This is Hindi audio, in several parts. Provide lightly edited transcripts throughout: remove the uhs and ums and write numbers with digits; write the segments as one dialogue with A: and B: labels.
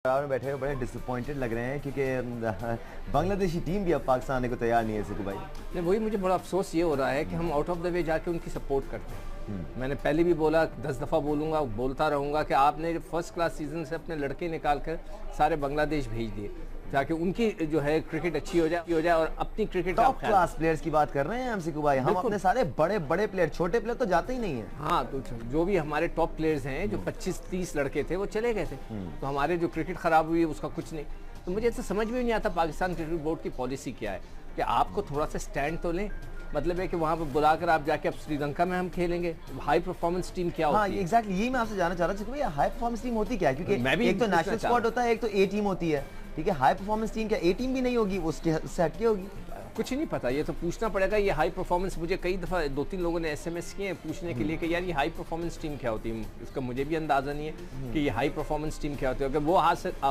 A: में बैठे हुए बड़े डिसअपॉइंटेड लग रहे हैं क्योंकि बांग्लादेशी टीम भी अब पाकिस्तान आने को तैयार नहीं है। सिकू भाई
B: नहीं, वही मुझे बड़ा अफसोस ये हो रहा है कि हम आउट ऑफ द वे जाके उनकी सपोर्ट करते हैं। मैंने पहले भी बोला, 10 दफ़ा बोलूँगा, बोलता रहूँगा कि आपने फर्स्ट क्लास सीजन से अपने लड़के निकाल कर सारे बांग्लादेश भेज दिए ताकि उनकी जो है क्रिकेट अच्छी हो जाए और अपनी क्रिकेट
A: टॉप क्लास प्लेयर्स की बात कर रहे हैं हम सिकू भाई। हम अपने सारे बड़े बड़े प्लेयर, छोटे प्लेयर तो जाते ही नहीं है।
B: हाँ, तो जो भी हमारे टॉप प्लेयर्स हैं, जो 25-30 लड़के थे वो चले गए थे, तो हमारे जो क्रिकेट खराब हुई है उसका कुछ नहीं। तो मुझे ऐसा समझ में नहीं आता पाकिस्तान क्रिकेट बोर्ड की पॉलिसी क्या है कि आपको थोड़ा सा स्टैंड तो लें। मतलब है कि वहाँ पर बुलाकर आप जाके अब श्रीलंका में हम खेलेंगे, हाई परफॉर्मेंस टीम क्या होती है?
A: एग्जैक्टली यही मैं आपसे जानना चाह रहा था, हाई परफॉर्मेंस टीम होती क्या है? क्योंकि एक तो नेशनल स्क्वाड होता है, एक तो ए टीम होती है, ठीक है। हाई परफॉर्मेंस टीम क्या ए टीम भी नहीं होगी, उसके से हटके होगी?
B: कुछ ही नहीं पता, ये तो पूछना पड़ेगा। ये हाई परफॉर्मेंस, मुझे कई दफ़ा 2-3 लोगों ने SMS किए हैं पूछने के लिए कि यार ये हाई परफॉर्मेंस टीम क्या होती है। इसका मुझे भी अंदाज़ा नहीं है कि ये हाई परफॉर्मेंस टीम क्या होती है। अगर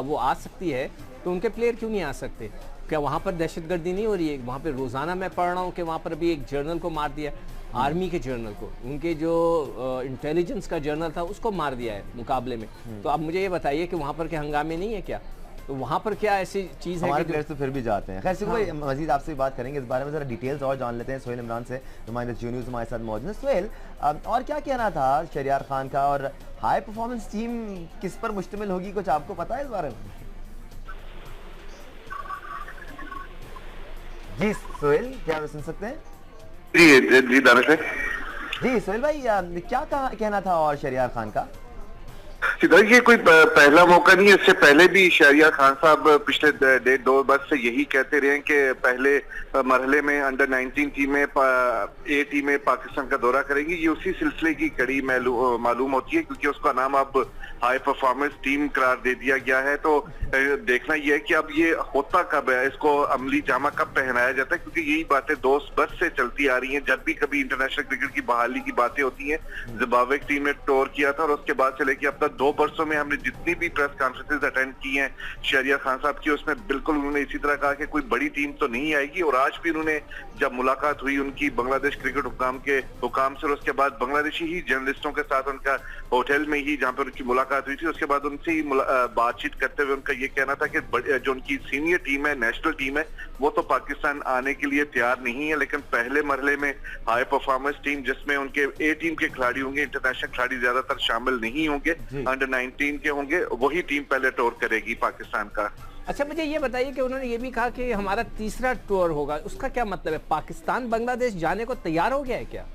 B: वो आ सकती है तो उनके प्लेयर क्यों नहीं आ सकते? क्या वहाँ पर दहशतगर्दी नहीं हो रही है? वहाँ पर रोज़ाना मैं पढ़ रहा हूँ कि वहाँ पर अभी एक जर्नल को मार दिया, आर्मी के जर्नल को, उनके जो इंटेलिजेंस का जर्नल था उसको मार दिया है मुकाबले में। तो अब मुझे ये बताइए कि वहाँ पर के हंगामे नहीं है क्या? तो वहाँ पर क्या ऐसी चीज़ है?
A: हमारे प्लेयर्स तो फिर भी जाते हैं। खैर सिकू भाई, मजीद आपसे बात करेंगे इस बारे में, जरा डिटेल्स और जान लेते हैं। सोहेल इमरान से नुमाइंदा जी न्यूज़ हमारे साथ मौजूद है। सोहेल, और क्या कहना था शहरियार खान का, और हाई परफॉर्मेंस टीम किस पर मुश्तमिल होगी, कुछ आपको पता है इस बारे में? जी सोहेल, क्या आप सुन सकते हैं?
C: जी दानिश भाई।
A: जी सोहेल भाई, क्या कहना था और शहरियार खान का?
C: ये कोई पहला मौका नहीं है। इससे पहले भी शहरियार खान साहब पिछले 1.5-2 वर्ष से यही कहते रहे कि पहले मरहले में अंडर 19 टीमें ए टीमें पाकिस्तान का दौरा करेंगी। ये उसी सिलसिले की कड़ी मालूम होती है, क्योंकि उसका नाम अब हाई परफॉर्मेंस टीम करार दे दिया गया है। तो देखना यह है कि अब ये होता कब है, इसको अमली जामा कब पहनाया जाता है, क्योंकि यही बातें 2 वर्ष से चलती आ रही हैं। जब भी कभी इंटरनेशनल क्रिकेट की बहाली की बातें होती हैं, जिम्बाब्वे की टीम ने टूर किया था और उसके बाद से लेकर अब तक 2 वर्षों में हमने जितनी भी प्रेस कॉन्फ्रेंसेस अटेंड की हैं शहरियार खान साहब की, उसमें बिल्कुल उन्होंने इसी तरह कहा कि कोई बड़ी टीम तो नहीं आएगी। और आज भी उन्होंने जब मुलाकात हुई उनकी बांग्लादेश क्रिकेट हुकाम से, उसके बाद बांग्लादेशी ही जर्नलिस्टों के साथ उनका होटल में ही जहां पर उनकी मुलाकात हुई थी, उसके बाद उनसे ही बातचीत करते हुए उनका ये कहना था कि जो उनकी सीनियर टीम है, नेशनल टीम है, वो तो पाकिस्तान आने के लिए तैयार नहीं है, लेकिन पहले मरहले में हाई परफॉर्मेंस टीम जिसमें उनके ए टीम के खिलाड़ी होंगे, इंटरनेशनल खिलाड़ी ज्यादातर शामिल नहीं होंगे, अंडर 19 के होंगे, वही टीम पहले टूर करेगी पाकिस्तान का।
B: अच्छा, मुझे ये बताइए कि उन्होंने ये भी कहा कि हमारा तीसरा टूर होगा, उसका क्या मतलब है? पाकिस्तान बांग्लादेश जाने को तैयार हो गया है क्या?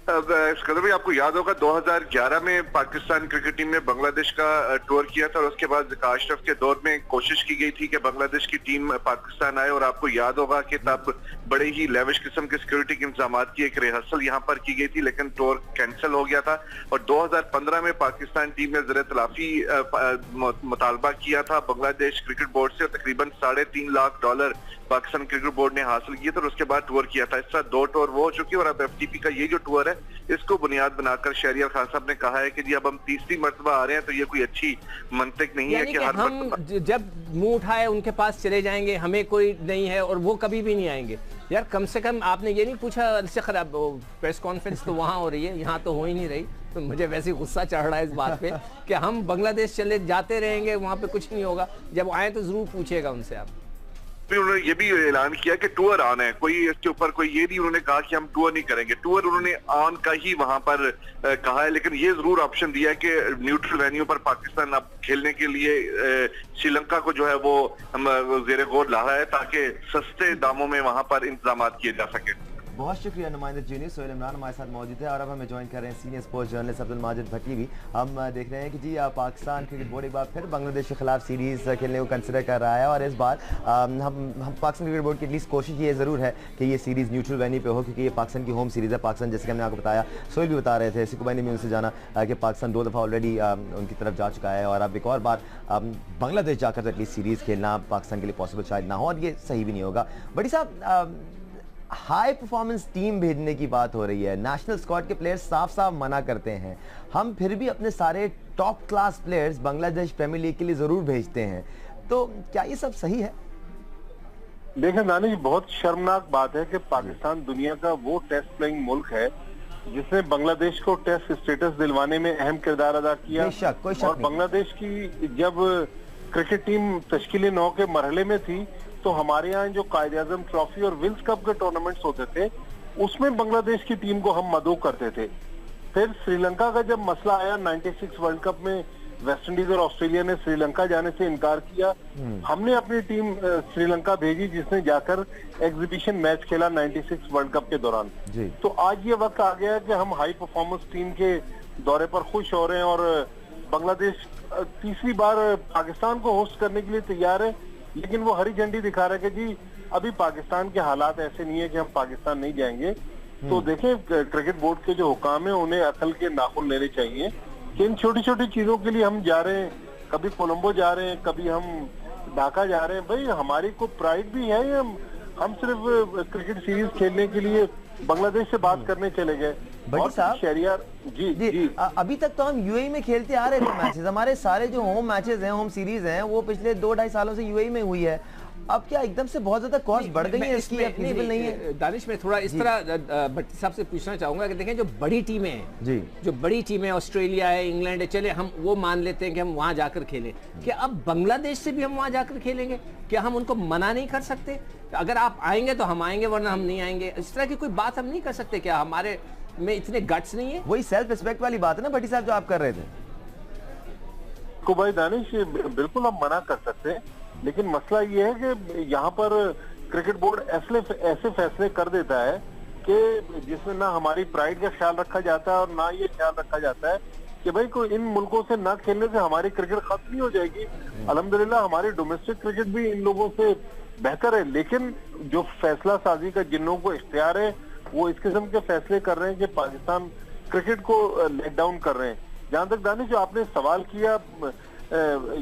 C: सिकंदर भाई, आपको याद होगा 2011 में पाकिस्तान क्रिकेट टीम ने बांग्लादेश का टूर किया था और उसके बाद ज़का अशरफ के दौर में कोशिश की गई थी कि बांग्लादेश की टीम पाकिस्तान आए। और आपको याद होगा कि तब बड़े ही लेविश किस्म के सिक्योरिटी के इंतजाम की एक रिहर्सल यहाँ पर की गई थी, लेकिन टूर कैंसिल हो गया था। और 2015 में पाकिस्तान टीम ने ज़र तलाफी मुतालबा किया था बांग्लादेश क्रिकेट बोर्ड से, और तकरीबन $3.5 लाख पाकिस्तान क्रिकेट बोर्ड ने हासिल किया था और उसके बाद टूर किया था। इस तरह 2 टूर वो हो चुकी है और अब FTP का ये जो टूर है, इसको बुनियाद बनाकर शहरियार खान साहब ने कहा है कि जी अब हम तीसरी मर्तबा आ रहे हैं, तो ये कोई अच्छी मंतिक नहीं है कि हर
B: हम जब मुंह उठाए उनके पास चले जाएंगे, हमें कोई नहीं है और वो कभी भी नहीं आएंगे। यार कम से कम आपने ये नहीं पूछा, इससे खराब प्रेस कॉन्फ्रेंस तो वहाँ हो रही है, यहाँ तो हो ही नहीं रही। तो मुझे वैसे गुस्सा चढ़ रहा है इस बात पे कि हम बांग्लादेश चले जाते रहेंगे, वहाँ पे कुछ नहीं होगा, जब आए तो जरूर पूछेगा उनसे आप।
C: उन्होंने ये भी ऐलान किया कि टूर ऑन है, कोई इसके ऊपर कोई ये नहीं उन्होंने कहा कि हम टूर नहीं करेंगे। टूर उन्होंने ऑन का ही वहां पर कहा है, लेकिन ये जरूर ऑप्शन दिया है कि न्यूट्रल वेन्यू पर पाकिस्तान अब खेलने के लिए श्रीलंका को जो है वो ज़ेरे गौर ला रहा है ताकि सस्ते दामों में वहां पर इंतजाम किए जा सके।
A: बहुत शुक्रिया नुमाइंदा जूनियर सोहेल इमरान हमारे साथ मौजूद है। और अब हमें ज्वाइन कर रहे हैं senior sports journalist Abdul Majid Bhatti भी। हम देख रहे हैं कि जी पाकिस्तान क्रिकेट बोर्ड एक बार फिर बांग्लादेश के खिलाफ सीरीज़ खेलने को कंसिडर कर रहा है, और इस बार हम पाकिस्तान क्रिकेट बोर्ड की एटलीस्ट कोशिश ये ज़रूर है कि ये सीरीज़ न्यूट्रल वेन्यू पे हो, क्योंकि ये पाकिस्तान की होम सीरीज़ है। पाकिस्तान, जैसे कि हमने आपको बताया, सोहेल भी बता रहे थे, सिकू भाई ने भी उनसे जाना कि पाकिस्तान 2 दफ़ा ऑलरेडी उनकी तरफ जा चुका है, और अब एक और बार बांग्लादेश जाकर तो एटलीस्ट सीरीज़ खेलना पाकिस्तान के लिए पॉसिबल शायद ना हो, और ये सही भी नहीं होगा। बड़ी साहब, हाई परफॉर्मेंस टीम भेजने की बात हो रही है, नेशनल स्क्वाड के प्लेयर्स साफ साफ मना करते हैं, हम फिर भी अपने सारे top class players Bangladesh premier league के लिए जरूर भेजते हैं, तो क्या ये सब सही है?
D: देखें दानिश, बहुत शर्मनाक बात है कि पाकिस्तान दुनिया का वो टेस्ट प्लेइंग मुल्क है जिसने बांग्लादेश को टेस्ट स्टेटस दिलवाने में अहम किरदार अदा किया।
A: कोई शक
D: और बांग्लादेश की जब क्रिकेट टीम तश्कील 9 के मरहले में थी, तो हमारे यहाँ जो कायदे आजम ट्रॉफी और विल्स कप के टूर्नामेंट्स होते थे उसमें बांग्लादेश की टीम को हम मदऊ करते थे। फिर श्रीलंका का जब मसला आया 96 वर्ल्ड कप में, वेस्ट इंडीज और ऑस्ट्रेलिया ने श्रीलंका जाने से इनकार किया, हमने अपनी टीम श्रीलंका भेजी जिसने जाकर एग्जीबिशन मैच खेला 96 वर्ल्ड कप के दौरान। तो आज ये वक्त आ गया है कि हम हाई परफॉर्मेंस टीम के दौरे पर खुश हो रहे हैं और बांग्लादेश तीसरी बार पाकिस्तान को होस्ट करने के लिए तैयार है, लेकिन वो हरी झंडी दिखा रहा है कि जी अभी पाकिस्तान के हालात ऐसे नहीं है कि हम पाकिस्तान नहीं जाएंगे। तो देखें, क्रिकेट बोर्ड के जो हुकाम है उन्हें अकल के नाखून लेने चाहिए कि इन छोटी छोटी चीजों के लिए हम जा रहे हैं, कभी कोलंबो जा रहे हैं, कभी हम ढाका जा रहे हैं। भाई हमारी को प्राइड भी है, हम सिर्फ क्रिकेट सीरीज खेलने के लिए बांग्लादेश से बात करने चले गए।
A: भट्टी साहब,
D: शहरियार जी,
A: अभी तक तो हम यूएई में खेलते आ रहे थे मैचेस, हमारे सारे जो होम मैचेस हैं, होम सीरीज हैं, वो पिछले 2-2.5 सालों से यूएई में हुई है। अब क्या एकदम से बहुत ज्यादा कॉस्ट बढ़ गई है इसकी, फिजिबल नहीं है?
B: दानिश में थोड़ा इस तरह भट्टी साहब से पूछना चाहूंगा कि देखें जो बड़ी टीमें हैं
A: जी,
B: जो बड़ी टीमें ऑस्ट्रेलिया है, इंग्लैंड है, चले हम वो मान लेते हैं कि हम वहां जाकर खेलें, क्या अब बांग्लादेश से भी हम वहां जाकर खेलेंगे? क्या हम उनको मना नहीं कर सकते? अगर आप आएंगे तो हम आएंगे, वरना हम नहीं आएंगे। इस तरह की कोई बात हम नहीं कर सकते? क्या हमारे में इतने गट्स नहीं है?
A: वही सेल्फ रिस्पेक्ट वाली बात है ना भट्टी साहब जो आप कर रहे थे।
D: को भाई दानिश, बिल्कुल हम मना कर सकते हैं, लेकिन मसला ये है कि यहाँ पर क्रिकेट बोर्ड ऐसे फैसले कर देता है कि जिसमें ना हमारी प्राइड का ख्याल रखा जाता है और ना ये ख्याल रखा जाता है कि भाई कोई इन मुल्कों से ना खेलने से हमारी क्रिकेट खत्म नहीं हो जाएगी। अल्हम्दुलिल्लाह हमारी डोमेस्टिक क्रिकेट भी इन लोगों से बेहतर है, लेकिन जो फैसला साजी का जिन लोगों को इख्तियार है वो इस किस्म के फैसले कर रहे हैं कि पाकिस्तान क्रिकेट को लेट डाउन कर रहे हैं। जहां तक दानिश जो आपने सवाल किया,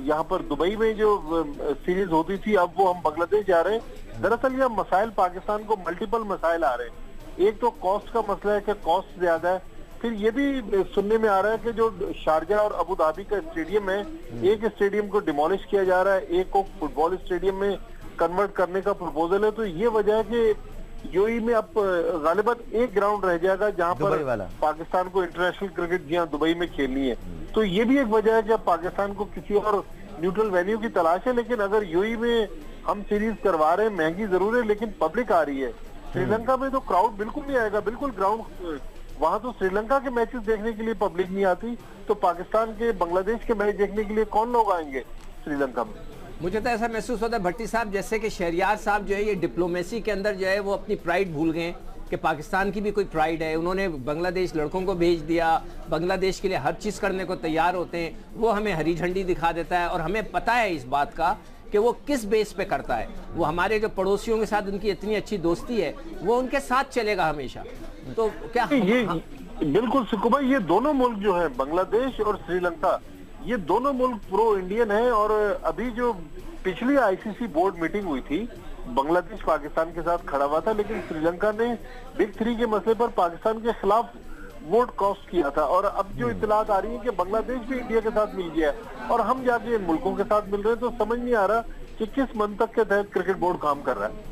D: यहाँ पर दुबई में जो सीरीज होती थी, अब वो हम बांग्लादेश जा रहे हैं। दरअसल यह मसाइल पाकिस्तान को मल्टीपल मसाइल आ रहे हैं। एक तो कॉस्ट का मसला है कि कॉस्ट ज्यादा है, फिर ये भी सुनने में आ रहा है कि जो शारजा और अबू धाबी का स्टेडियम है, एक स्टेडियम को डिमोलिश किया जा रहा है, एक को फुटबॉल स्टेडियम में कन्वर्ट करने का प्रपोजल है। तो ये वजह है कि यूएई में अब गालिबन एक ग्राउंड रह जाएगा जहां पर पाकिस्तान को इंटरनेशनल क्रिकेट जहां दुबई में खेलनी है। तो ये भी एक वजह है कि पाकिस्तान को किसी और न्यूट्रल वेन्यू की तलाश है। लेकिन अगर यूएई में हम सीरीज करवा रहे हैं, महंगी जरूर है लेकिन पब्लिक आ रही है। श्रीलंका में तो क्राउड बिल्कुल नहीं आएगा, बिल्कुल ग्राउंड, वहां तो श्रीलंका के मैचेस देखने के लिए पब्लिक नहीं आती, तो पाकिस्तान के बांग्लादेश के मैच देखने के लिए कौन लोग आएंगे श्रीलंका में?
B: मुझे तो ऐसा महसूस होता है भट्टी साहब जैसे कि शहरियार साहब जो है ये डिप्लोमेसी के अंदर जो है वो अपनी प्राइड भूल गए कि पाकिस्तान की भी कोई प्राइड है। उन्होंने बांग्लादेश लड़कों को भेज दिया, बांग्लादेश के लिए हर चीज़ करने को तैयार होते हैं, वो हमें हरी झंडी दिखा देता है और हमें पता है इस बात का कि वो किस बेस पे करता है। वो हमारे जो पड़ोसियों के साथ उनकी इतनी अच्छी दोस्ती है, वो उनके साथ चलेगा हमेशा। तो क्या
D: ये बिल्कुल सिक्कू भाई, ये दोनों मुल्क जो है बांग्लादेश और श्रीलंका, ये दोनों मुल्क प्रो इंडियन है। और अभी जो पिछली आईसीसी बोर्ड मीटिंग हुई थी, बांग्लादेश पाकिस्तान के साथ खड़ा हुआ था, लेकिन श्रीलंका ने बिग 3 के मसले पर पाकिस्तान के खिलाफ वोट कास्ट किया था। और अब जो इत्तलात आ रही है कि बांग्लादेश भी इंडिया के साथ मिल गया है और हम जाके इन मुल्कों के साथ मिल रहे हैं, तो समझ नहीं आ रहा कि किस मंतक के तहत क्रिकेट बोर्ड काम कर रहा है।